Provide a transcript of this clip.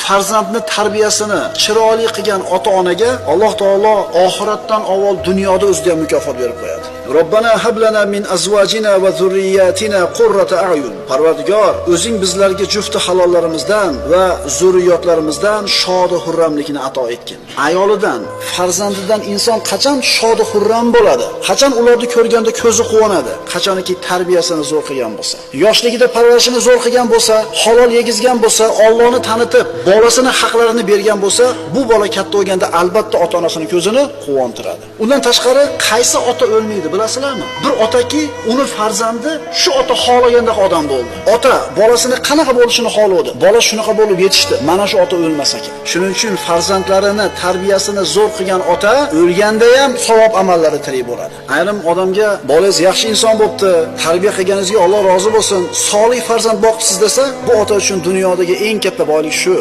farzandni tarbiyasini chiroyli qilgan ota-onaga Alloh taolo oxiratdan avval dunyoda o'zida ham mukofot berib qo'yadi. Robbana hab lana min azwajina va zurriyatina qurrata a'yun. Parvardigor, o'zing bizlarga jufti halollarimizdan va zurriyotlarimizdan shod va xurramlikni ato etgin. Ayolidan, farzandidan inson qachon shod va xurram bo'ladi? Qachon ularni ko'rganda ko'zi quvonadi? Qachonki tarbiyasini zo'r qilgan bo'lsa, yoshligida parvarishini zo'r qilgan bo'lsa, halol yegizgan bo'lsa, Allohni tanitib, bolasini haqlarini bergan bo'lsa, bu bola katta bo'lganda albatta ota-onasining ko'zini quvontiradi. Undan tashqari qaysi ota o'lmaydi bilasizlarmi? Bir otaki uni farzandi shu ota xohlagandek odam bo'ldi. Ota bolasini qanaqa bo'lishini xohlovdi. Bola shunaqa bo'lib yetishdi. Mana shu ota o'lmas ekan. Shuning uchun farzandlarini tarbiyasini zo'r qilgan ota o'lganda ham savob amallari tirik bo'ladi. Ayrim odamga bolangiz yaxshi inson bo'libdi, tarbiya qilganingizga Alloh rozi bo'lsin, solih farzand boqibsiz desa, bu ota uchun dunyodagi eng katta boylik shu.